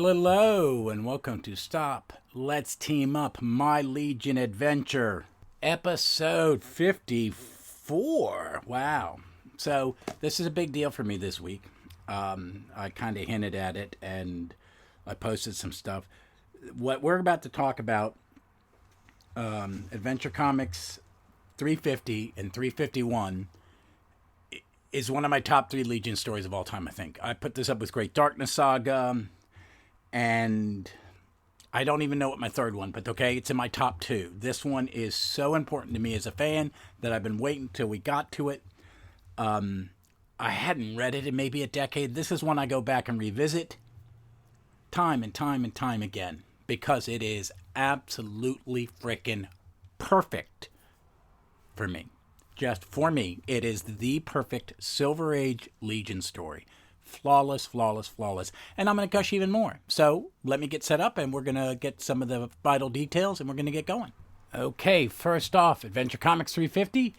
Hello, and welcome to Stop, Let's Team Up, My Legion Adventure, episode 54. Wow. So, this is a big deal for me this week. I kind of hinted at it, and I posted some stuff. What we're about to talk about, Adventure Comics 350 and 351, is one of my top 3 Legion stories of all time, I think. I put this up with Great Darkness Saga, and I don't even know what my third one, but okay, it's in my top 2. This one is so important to me as a fan that I've been waiting until we got to it. I hadn't read it in maybe a decade. This is one I go back and revisit time and time and time again because it is absolutely freaking perfect for me. Just for me, it is the perfect Silver Age Legion story. Flawless, flawless, flawless. And I'm going to gush even more. So let me get set up and we're going to get some of the vital details and we're going to get going. Okay, first off, Adventure Comics 350.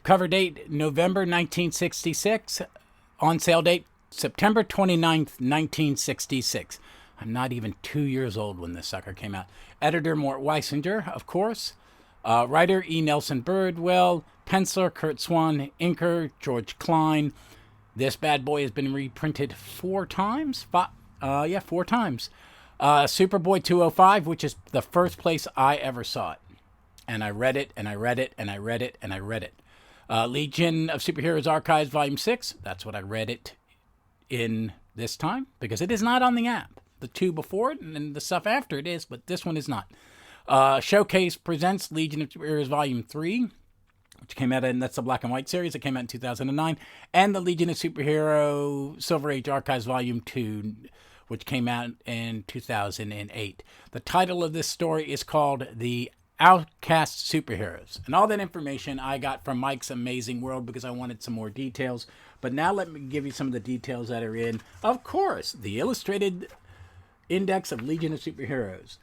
Cover date November 1966. On sale date September 29th, 1966. I'm not even 2 years old when this sucker came out. Editor Mort Weisinger, of course. Writer E. Nelson Bridwell. Penciler Kurt Swan. Inker George Klein. This bad boy has been reprinted 4 times. 4 times. Superboy 205, which is the first place I ever saw it. And I read it, and I read it, and I read it, and I read it. Legion of Superheroes Archives, Volume 6. That's what I read it in this time, because it is not on the app. The 2 before it, and then the stuff after it is, but this one is not. Showcase presents Legion of Superheroes Volume 3. Which came out that's the black and white series. It came out in 2009. And the Legion of Superhero Silver Age Archives Volume 2, which came out in 2008. The title of this story is called The Outcast Superheroes. And all that information I got from Mike's Amazing World because I wanted some more details. But now let me give you some of the details that are in, of course, the Illustrated Index of Legion of Superheroes.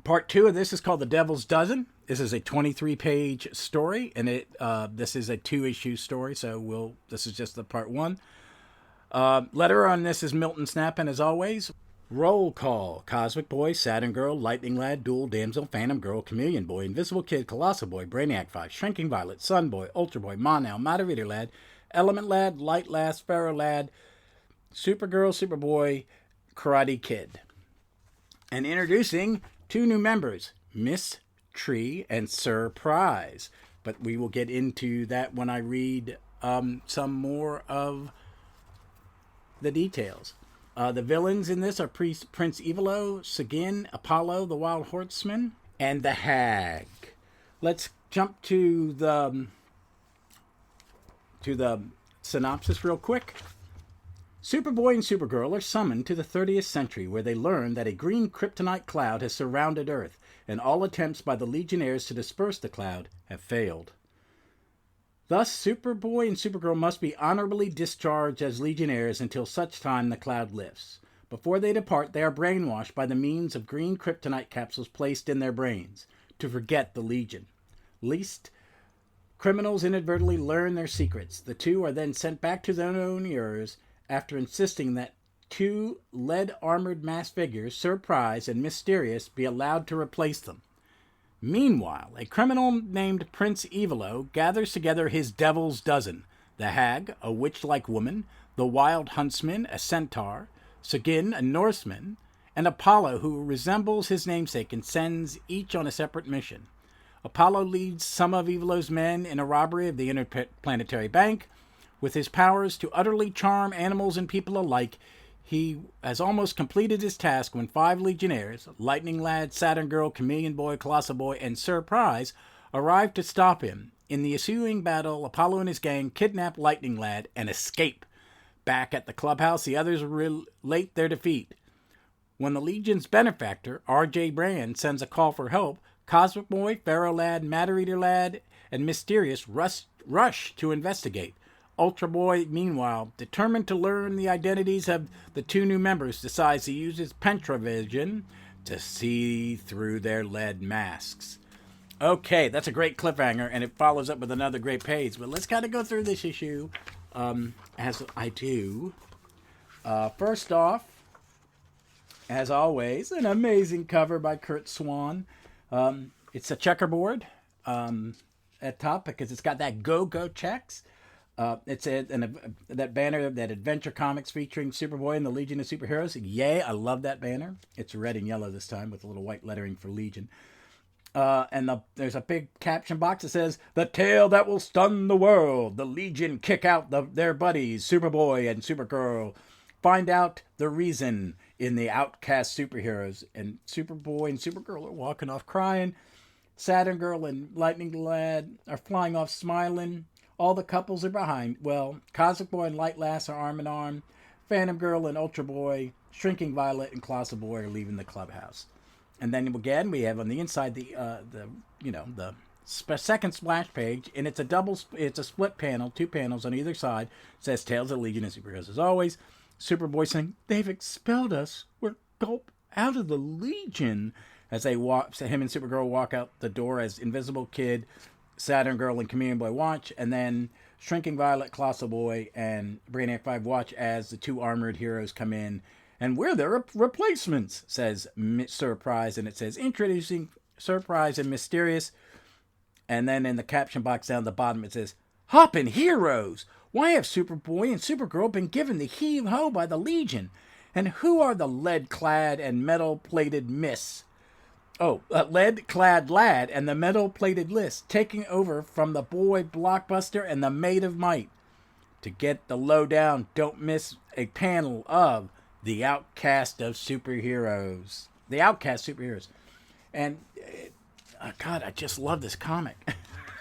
Part 2 of this is called The Devil's Dozen. This is a 23-page story, and this is a 2-issue story, so this is just the part 1. Letterer on this is Milton Snap, and as always, roll call. Cosmic Boy, Saturn Girl, Lightning Lad, Dual Damsel, Phantom Girl, Chameleon Boy, Invisible Kid, Colossal Boy, Brainiac 5, Shrinking Violet, Sun Boy, Ultra Boy, Monel, Moderator Lad, Element Lad, Light Lad, Sparrow Lad, Supergirl, Superboy, Karate Kid. And introducing 2 new members, Miss Tree and Surprise. But we will get into that when I read some more of the details. The villains in this are Prince Evilo, Sagin, Apollo, the Wild Horseman, and the Hag. Let's jump to the synopsis real quick. Superboy and Supergirl are summoned to the 30th century, where they learn that a green kryptonite cloud has surrounded Earth, and all attempts by the Legionnaires to disperse the cloud have failed. Thus, Superboy and Supergirl must be honorably discharged as Legionnaires until such time the cloud lifts. Before they depart, they are brainwashed by the means of green kryptonite capsules placed in their brains to forget the Legion. Lest criminals inadvertently learn their secrets, the 2 are then sent back to their own ears after insisting that 2 lead-armored masked figures, Surprise and Mysterious, be allowed to replace them. Meanwhile, a criminal named Prince Evilo gathers together his Devil's Dozen, the Hag, a witch-like woman, the Wild Huntsman, a centaur, Sagin, a Norseman, and Apollo, who resembles his namesake and sends each on a separate mission. Apollo leads some of Evilo's men in a robbery of the Interplanetary Bank. With his powers to utterly charm animals and people alike, he has almost completed his task when 5 Legionnaires, Lightning Lad, Saturn Girl, Chameleon Boy, Colossal Boy, and Surprise, arrive to stop him. In the ensuing battle, Apollo and his gang kidnap Lightning Lad and escape. Back at the clubhouse, the others relate their defeat. When the Legion's benefactor, R.J. Brand, sends a call for help, Cosmic Boy, Pharaoh Lad, Matter Eater Lad, and Mysterious rush to investigate. Ultra Boy, meanwhile, determined to learn the identities of the 2 new members, decides to use his Pentravision to see through their lead masks. Okay, that's a great cliffhanger, and it follows up with another great page. But let's kind of go through this issue as I do. First off, as always, an amazing cover by Kurt Swan. It's a checkerboard at top because it's got that go-go checks. That banner, that Adventure Comics featuring Superboy and the Legion of Superheroes. Yay, I love that banner. It's red and yellow this time with a little white lettering for Legion. There's a big caption box that says, "The tale that will stun the world. The Legion kick out their buddies, Superboy and Supergirl. Find out the reason in the outcast superheroes." And Superboy and Supergirl are walking off crying. Saturn Girl and Lightning Lad are flying off smiling. All the couples are behind. Well, Cosmic Boy and Light Lass are arm in arm. Phantom Girl and Ultra Boy, Shrinking Violet and Colossal Boy are leaving the clubhouse. And then again, we have on the inside the second splash page, and it's a split panel, 2 panels on either side. It says Tales of Legion and Superheroes as always. Superboy saying, "They've expelled us. We're gulp out of the Legion." As him and Supergirl walk out the door as Invisible Kid, Saturn Girl, and Chameleon Boy watch, and then Shrinking Violet, Colossal Boy, and Brainiac 5 watch as the 2 armored heroes come in. And we're their replacements, says Surprise, and it says, "Introducing Surprise and Mysterious." And then in the caption box down at the bottom it says, "Hoppin' Heroes! Why have Superboy and Supergirl been given the heave-ho by the Legion? And who are the lead-clad and metal-plated miss? Lead-clad lad and the metal-plated list taking over from the boy Blockbuster and the Maid of Might. To get the lowdown, don't miss a panel of the Outcast of Superheroes." The Outcast Superheroes. And, God, I just love this comic.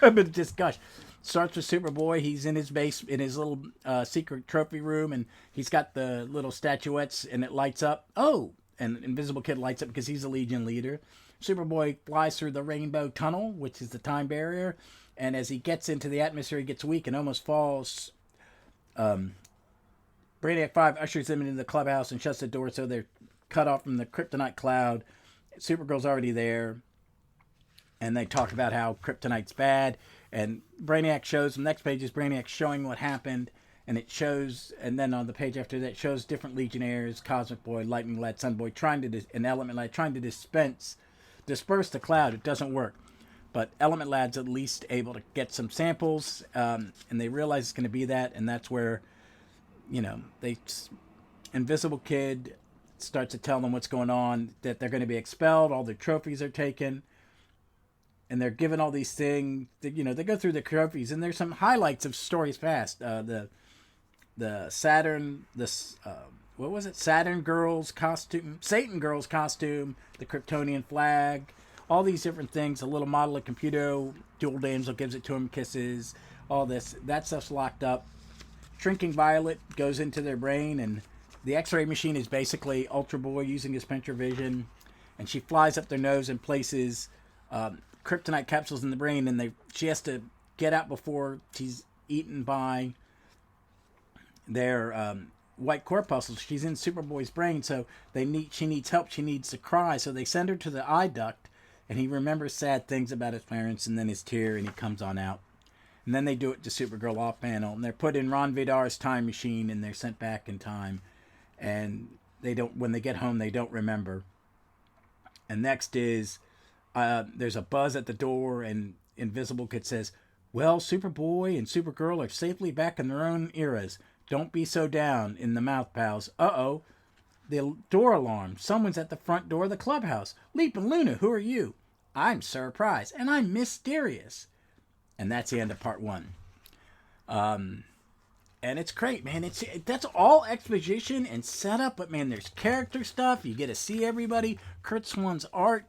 But just, gosh. Starts with Superboy. He's in his in his little secret trophy room, and he's got the little statuettes, and it lights up. Oh! And Invisible Kid lights up because he's a Legion leader. Superboy flies through the Rainbow Tunnel, which is the time barrier, and as he gets into the atmosphere, he gets weak and almost falls. Brainiac 5 ushers them into the clubhouse and shuts the door so they're cut off from the kryptonite cloud. Supergirl's already there, and they talk about how kryptonite's bad, and Brainiac shows them. Next page is Brainiac showing what happened, and it shows, and then on the page after that, it shows different Legionnaires, Cosmic Boy, Lightning Lad, Sunboy, and Element Lad trying to disperse the cloud. It doesn't work. But Element Lad's at least able to get some samples, and they realize it's going to be that, and that's where, Invisible Kid starts to tell them what's going on, that they're going to be expelled, all their trophies are taken, and they're given all these things. They go through the trophies, and there's some highlights of stories fast. The Saturn, what was it? Saturn Girl's costume, Satan Girl's costume, the Kryptonian flag, all these different things. A little model of Computo, Dual Damsel gives it to him, kisses, all this. That stuff's locked up. Shrinking Violet goes into their brain, and the X-ray machine is basically Ultra Boy using his Pentravision, and she flies up their nose and places kryptonite capsules in the brain, and she has to get out before she's eaten by their white corpuscles. She's in Superboy's brain, so she needs help. She needs to cry, so they send her to the eye duct, and he remembers sad things about his parents, and then his tear, and he comes on out. And then they do it to Supergirl off panel, and they're put in Ron Vidar's time machine, and they're sent back in time, and when they get home, they don't remember. And next is there's a buzz at the door, and Invisible Kid says, "Well, Superboy and Supergirl are safely back in their own eras. Don't be so down in the mouth, pals. Uh-oh. The door alarm. Someone's at the front door of the clubhouse. Leap and Luna, who are you?" "I'm Surprise, and I'm Mysterious." And that's the end of part 1. And it's great, man. That's all exposition and setup, but man, there's character stuff. You get to see everybody. Kurt Swan's art,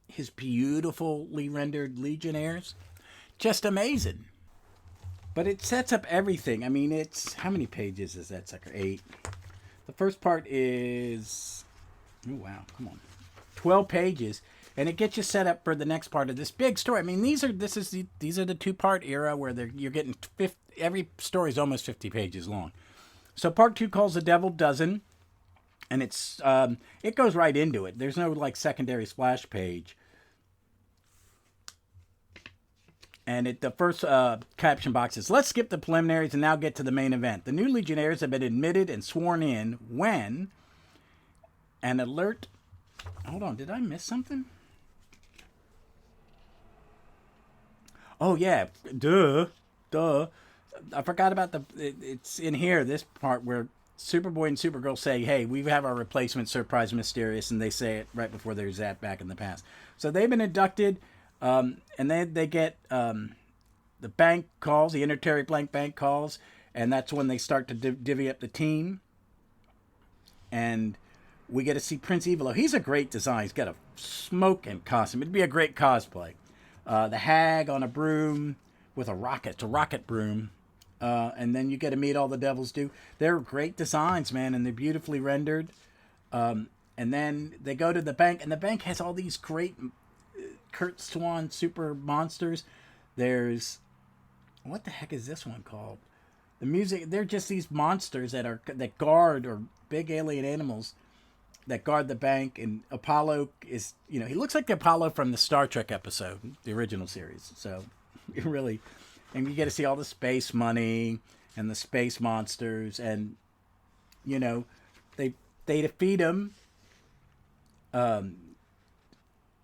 his beautifully rendered Legionnaires, just amazing. But it sets up everything. I mean, how many pages is that sucker? 8. The first part is, 12 pages, and it gets you set up for the next part of this big story. I mean, these are the 2-part era where you're getting every story is almost 50 pages long. So part 2 calls The Devil Dozen, and it goes right into it. There's no secondary splash page. And the first caption box is, let's skip the preliminaries and now get to the main event. The new Legionnaires have been admitted and sworn in when an alert... Hold on, did I miss something? Oh, yeah. Duh. I forgot about it's in here, this part where Superboy and Supergirl say, hey, we have our replacement, Surprise Mysterious, and they say it right before they're zapped back in the past. So they've been inducted... and then they get the bank calls, the Interterry bank calls, and that's when they start to divvy up the team. And we get to see Prince Evilo. He's a great design. He's got a smoking costume. It'd be a great cosplay. The Hag on a broom with a rocket. It's a rocket broom. And then you get to meet all the Devils do. They're great designs, man, and they're beautifully rendered. And then they go to the bank, and the bank has all these great... Kurt Swan super monsters. There's, what the heck is this one called? The music, they're just these monsters that guard, or big alien animals that guard the bank. And Apollo is, he looks like the Apollo from the Star Trek episode, the original series. So it really, and you get to see all the space money and the space monsters, and they defeat them.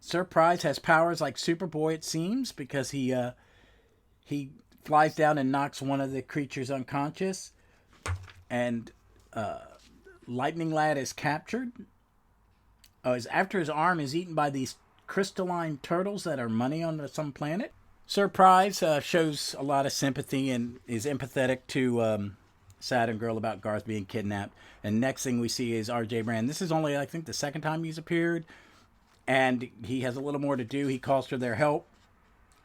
Surprise has powers like Superboy, it seems, because he flies down and knocks one of the creatures unconscious. And Lightning Lad is captured. After his arm is eaten by these crystalline turtles that are money on some planet. Surprise shows a lot of sympathy and is empathetic to Saturn Girl about Garth being kidnapped. And next thing we see is R.J. Brand. This is only, I think, the second time he's appeared. And he has a little more to do. He calls for their help.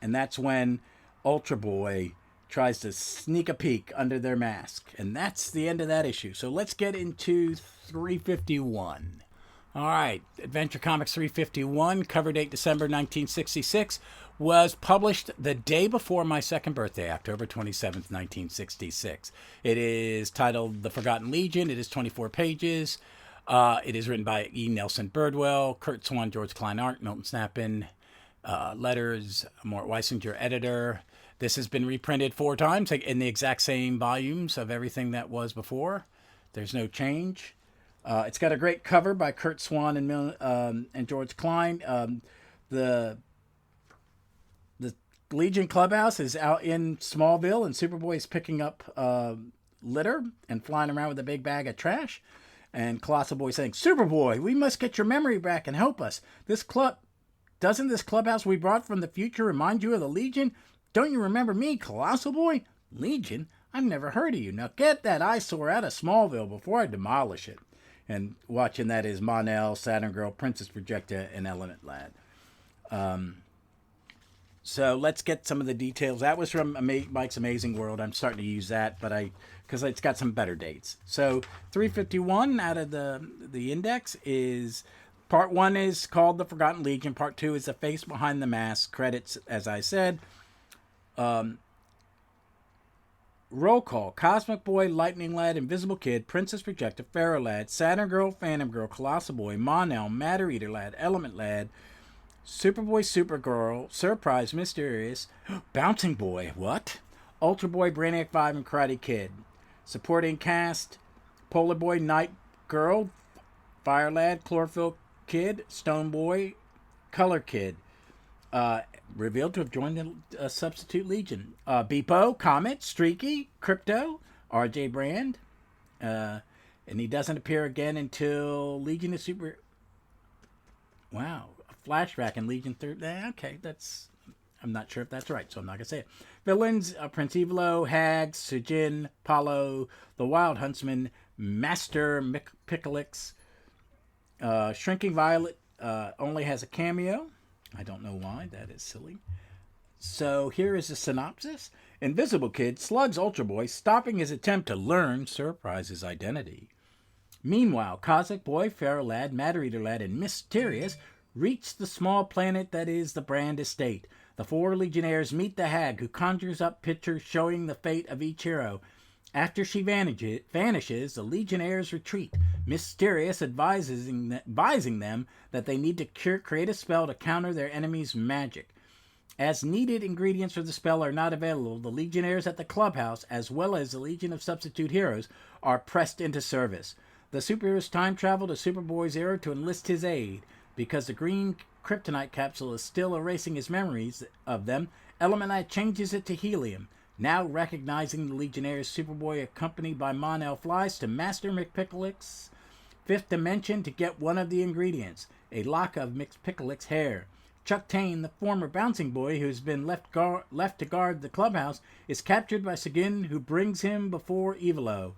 And that's when Ultra Boy tries to sneak a peek under their mask. And that's the end of that issue. So let's get into 351. All right. Adventure Comics 351, cover date December 1966, was published the day before my second birthday, October 27th, 1966. It is titled The Forgotten Legion. It is 24 pages. It is written by E. Nelson Bridwell, Kurt Swan, George Klein art, Milton Snapin, letters, Mort Weisinger, editor. This has been reprinted 4 times in the exact same volumes of everything that was before. There's no change. It's got a great cover by Kurt Swan and George Klein. The Legion Clubhouse is out in Smallville, and Superboy is picking up litter and flying around with a big bag of trash. And Colossal Boy saying, Superboy, we must get your memory back and help us. Doesn't this clubhouse we brought from the future remind you of the Legion? Don't you remember me, Colossal Boy? Legion? I've never heard of you. Now get that eyesore out of Smallville before I demolish it. And watching that is Mon-El, Saturn Girl, Princess Projecta, and Element Lad. So let's get some of the details. That was from Mike's Amazing World. I'm starting to use that, because it's got some better dates. So 351 out of the index is, part 1 is called The Forgotten Legion. Part 2 is The Face Behind the Mask. Credits, as I said. Roll call: Cosmic Boy, Lightning Lad, Invisible Kid, Princess Projecta, Pharaoh Lad, Saturn Girl, Phantom Girl, Colossal Boy, Mon-El, Matter Eater Lad, Element Lad, Superboy, Supergirl, Surprise, Mysterious, Bouncing Boy, what? Ultra Boy, Brainiac 5, and Karate Kid. Supporting cast: Polar Boy, Night Girl, Fire Lad, Chlorophyll Kid, Stone Boy, Color Kid. Revealed to have joined the Substitute Legion. Beepo, Comet, Streaky, Crypto, RJ Brand. And he doesn't appear again until Legion of Super... Wow. A flashback in Legion 3. Okay, I'm not sure if that's right, so I'm not going to say it. Villains: Prince Evilo, Hag, Sujin, Paulo, the Wild Huntsman, Master Piccolix. Shrinking Violet only has a cameo. I don't know why. That is silly. So here is a synopsis. Invisible Kid slugs Ultra Boy, stopping his attempt to learn Surprise's identity. Meanwhile, Cosmic Boy, Pharaoh Lad, Matter Eater Lad, and Terious reach the small planet that is the Brand Estate. The 4 Legionnaires meet the Hag, who conjures up pictures showing the fate of each hero. After she vanishes, the Legionnaires retreat, Mysterious advising them that they need to create a spell to counter their enemy's magic. As needed ingredients for the spell are not available, the Legionnaires at the clubhouse, as well as the Legion of Substitute Heroes, are pressed into service. The superheroes time travel to Superboy's era to enlist his aid. Because the green kryptonite capsule is still erasing his memories of them, Element Lad changes it to helium. Now recognizing the Legionnaires, Superboy, accompanied by Mon-El, flies to Master McPickle's fifth dimension to get one of the ingredients, a lock of McPickle's hair. Chuck Tane, the former bouncing boy who has been left to guard the clubhouse, is captured by Seguin, who brings him before Evil-O.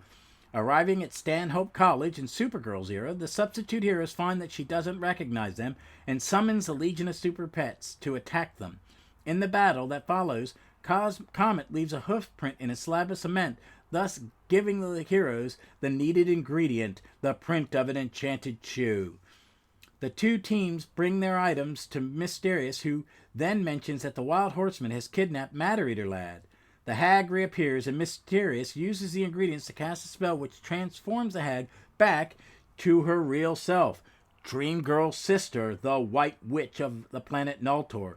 Arriving at Stanhope College in Supergirl's era, the substitute heroes find that she doesn't recognize them and summons the Legion of Super Pets to attack them. In the battle that follows, Comet leaves a hoof print in a slab of cement, thus giving the heroes the needed ingredient, the print of an enchanted shoe. The two teams bring their items to Mysterious, who then mentions that the Wild Horseman has kidnapped Matter-Eater Lad. The hag reappears, and Mysterious uses the ingredients to cast a spell which transforms the hag back to her real self, Dream Girl's sister, the White Witch of the planet Nultor.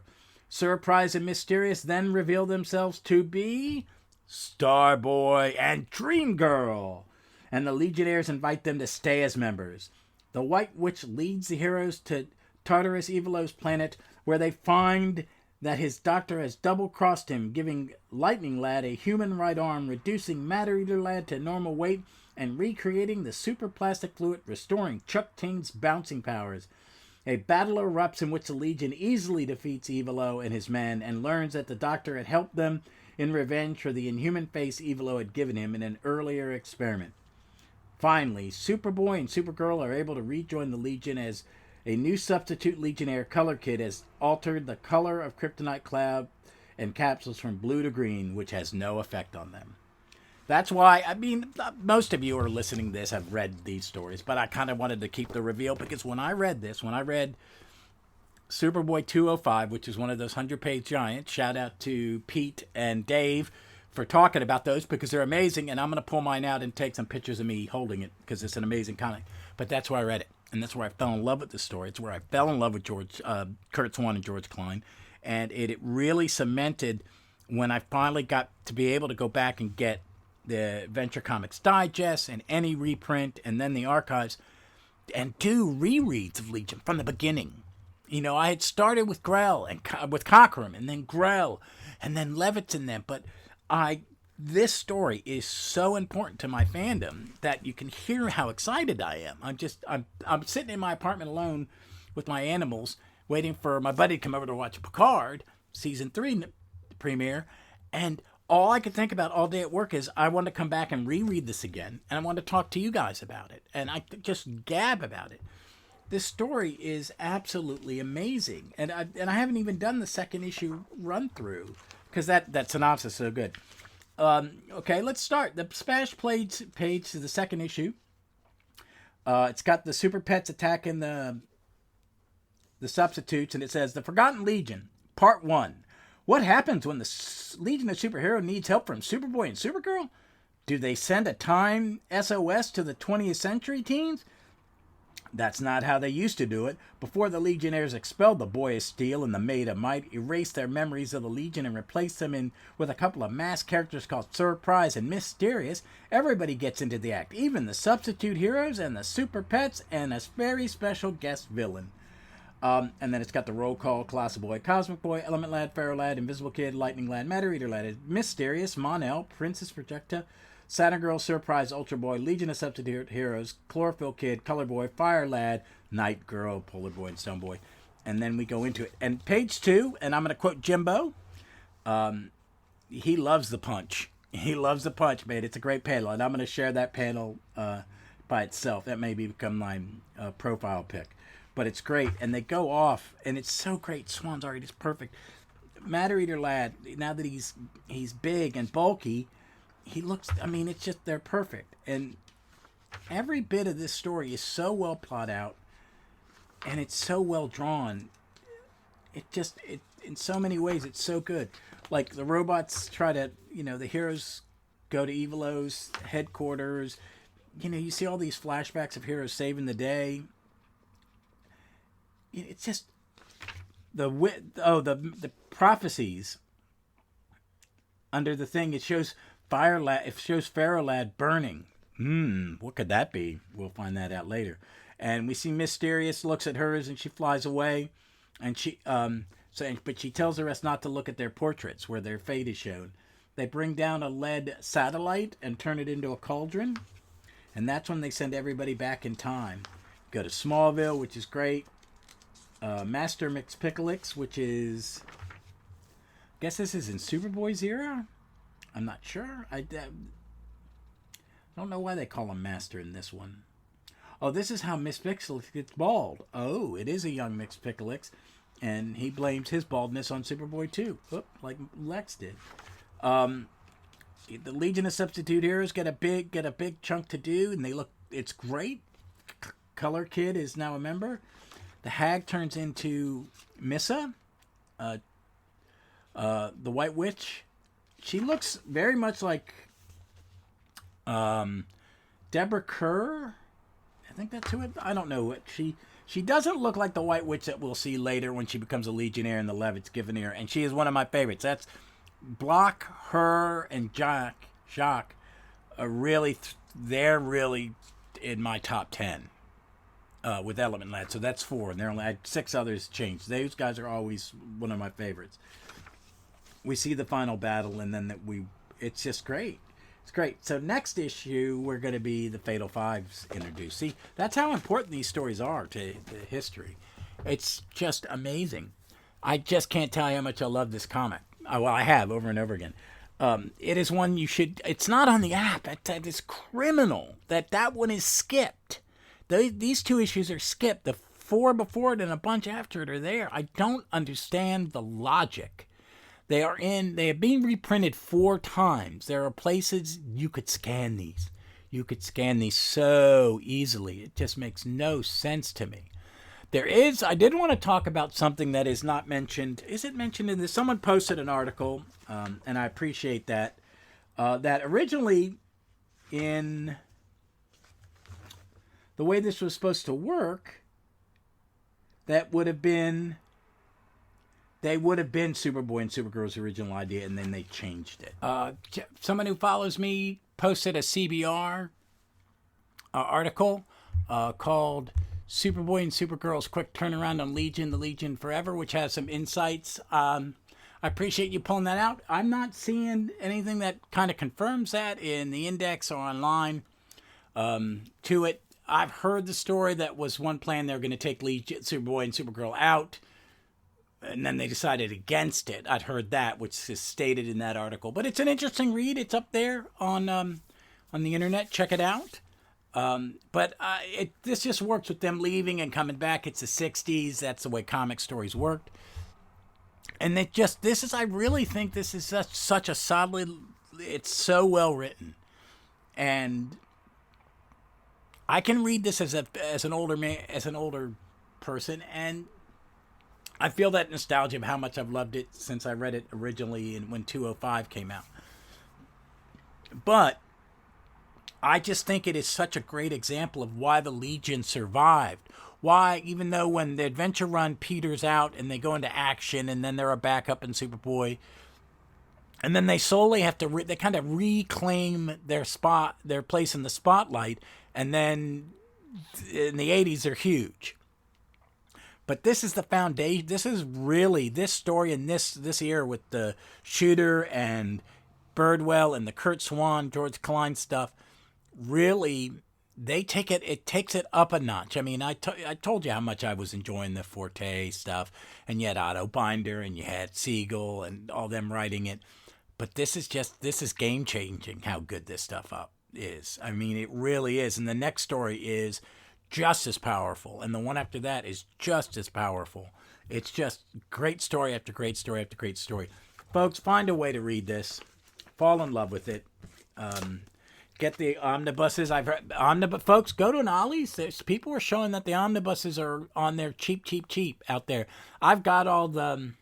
Surprise and Mysterious then reveal themselves to be Starboy and Dream Girl, and the Legionnaires invite them to stay as members. The White Witch leads the heroes to Tartarus, Evil-O's planet, where they find that his doctor has double-crossed him, giving Lightning Lad a human right arm, reducing Matter-Eater Lad to normal weight, and recreating the super plastic fluid, restoring Chuck Tane's bouncing powers. A battle erupts in which the Legion easily defeats Evil-O and his men, and learns that the doctor had helped them in revenge for the inhuman face Evil-O had given him in an earlier experiment. Finally, Superboy and Supergirl are able to rejoin the Legion as a new substitute Legionnaire, Color Kid, has altered the color of Kryptonite cloud and capsules from blue to green, which has no effect on them. That's why, most of you who are listening to this have read these stories, but I kind of wanted to keep the reveal because when I read Superboy 205, which is one of those 100-page giants, shout out to Pete and Dave for talking about those because they're amazing, and I'm going to pull mine out and take some pictures of me holding it because it's an amazing comic. But that's where I read it, and that's where I fell in love with the story. It's where I fell in love with Kurt Swan and George Klein, and it really cemented when I finally got to be able to go back and get the Adventure Comics Digest and any reprint and then the archives and do rereads of Legion from the beginning. You know, I had started with Grell and with Cockrum and then Grell and then Levitz and them, but this story is so important to my fandom that you can hear how excited I am. I'm sitting in my apartment alone with my animals, waiting for my buddy to come over to watch Picard season 3 premiere, and all I could think about all day at work is I want to come back and reread this again, and I want to talk to you guys about it, and I just gab about it. This story is absolutely amazing, and I haven't even done the second issue run through because that synopsis is so good. Okay, let's start. The splash page to the second issue. It's got the Super Pets attacking the substitutes, and it says The Forgotten Legion, Part 1. What happens when the Legion of Superhero needs help from Superboy and Supergirl? Do they send a time SOS to the 20th century teens? That's not how they used to do it. Before the Legionnaires expelled the Boy of Steel and the Maid of Might, erased their memories of the Legion and replaced them with a couple of masked characters called Surprise and Mysterious, everybody gets into the act, even the substitute heroes and the Super Pets and a very special guest villain. And then it's got the roll call: Colossal Boy, Cosmic Boy, Element Lad, Pharaoh Lad, Invisible Kid, Lightning Lad, Matter-Eater Lad, Mysterious, Mon-El, Princess Projecta, Saturn Girl, Surprise, Ultra Boy, Legion of Substitute Heroes, Chlorophyll Kid, Color Boy, Fire Lad, Night Girl, Polar Boy, and Stone Boy. And then we go into it. And page 2, and I'm going to quote Jimbo, he loves the punch. He loves the punch, man. It's a great panel, and I'm going to share that panel by itself. That may become my profile pic. But it's great, and they go off, and it's so great. Swan's art is perfect. Matter-Eater Lad, now that he's big and bulky, he looks, it's just, they're perfect. And every bit of this story is so well plotted out, and it's so well drawn. It in so many ways, it's so good. Like, the robots try to, the heroes go to Evil-O's headquarters. You see all these flashbacks of heroes saving the day. It's just, the prophecies under the thing. It shows it shows Pharaoh Lad burning. What could that be? We'll find that out later. And we see Mysterious looks at hers and she flies away, and but she tells the rest not to look at their portraits where their fate is shown. They bring down a lead satellite and turn it into a cauldron, and that's when they send everybody back in time. Go to Smallville, which is great. Master Mxyzptlk, which is, I guess this is in Superboy's era. I'm not sure. I don't know why they call him Master in this one. Oh, this is how Mxyzptlk gets bald. Oh, it is a young Mxyzptlk, and he blames his baldness on Superboy too, like Lex did. The Legion of Substitute Heroes get a big chunk to do, and it's great. Color Kid is now a member. The Hag turns into Missa, the White Witch. She looks very much like Deborah Kerr. I think that's who I don't know what she doesn't look like the White Witch that we'll see later when she becomes a Legionnaire in the Levitt's Giveneer, and she is one of my favorites. That's Block, her, and Jacques are really they're really in my top 10 with Element Lad. So that's 4, and there only 6 others changed. Those guys are always one of my favorites. We see the final battle, and then it's just great. It's great. So next issue, we're going to be the Fatal Fives introduced. See, that's how important these stories are to history. It's just amazing. I just can't tell you how much I love this comic. Well, I have over and over again. It is one you should. It's not on the app. That is criminal. That one is skipped. These 2 issues are skipped. The 4 before it and a bunch after it are there. I don't understand the logic. They have been reprinted 4 times. There are places you could scan these. You could scan these so easily. It just makes no sense to me. I did want to talk about something that is not mentioned. Is it mentioned in this? Someone posted an article, and I appreciate that. That originally, in the way this was supposed to work, that would have been... They would have been Superboy and Supergirl's original idea, and then they changed it. Someone who follows me posted a CBR article called Superboy and Supergirl's Quick Turnaround on Legion, the Legion Forever, which has some insights. I appreciate you pulling that out. I'm not seeing anything that kind of confirms that in the index or online to it. I've heard the story that was one plan they were going to take Superboy and Supergirl out, and then they decided against it. I'd heard that, which is stated in that article. But it's an interesting read. It's up there on the internet. Check it out. But this just works with them leaving and coming back. It's the 60s. That's the way comic stories worked. And I really think this is such a solid, it's so well written. And I can read this as an older person, and I feel that nostalgia of how much I've loved it since I read it originally when 205 came out. But I just think it is such a great example of why the Legion survived. Why, even though when the adventure run peters out and they go into action and then they're a backup in Superboy, and then they slowly have to, they kind of reclaim their place in the spotlight, and then in the 80s they're huge. But this is the foundation. This is really, this story in this era with the Shooter and Bridwell and the Kurt Swan, George Klein stuff, really, it takes it up a notch. I mean, I told you how much I was enjoying the Forte stuff, and you had Otto Binder, and you had Siegel, and all them writing it. But this is game-changing how good this stuff is. I mean, it really is. And the next story is just as powerful, and the one after that is just as powerful. It's just great story after great story after great story. Folks, find a way to read this. Fall in love with it. Get the omnibuses. I've heard folks, go to an Ollie's. People are showing that the omnibuses are on there cheap out there. I've got all the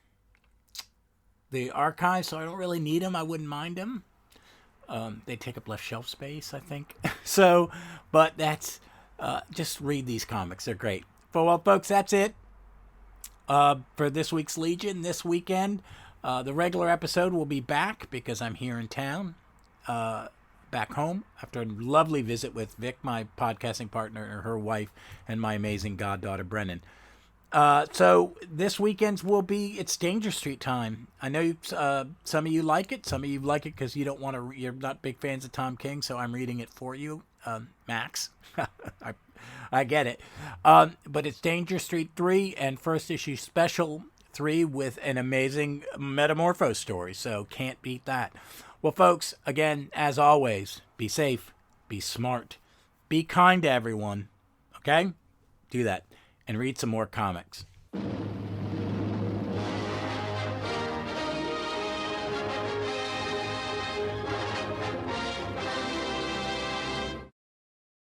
archives, so I don't really need them. I wouldn't mind them. They take up less shelf space, I think. So, but that's just read these comics. They're great. Well, folks, that's it. For this week's Legion, this weekend, the regular episode will be back because I'm here in town, back home, after a lovely visit with Vic, my podcasting partner, her wife, and my amazing goddaughter, Brennan. So this weekend's it's Danger Street time. I know some of you like it. Some of you like it because you're not big fans of Tom King, so I'm reading it for you, Max. I get it. But it's Danger Street 3 and first issue special 3 with an amazing Metamorpho story, so can't beat that. Well, folks, again, as always, be safe, be smart, be kind to everyone, okay? Do that. And read some more comics.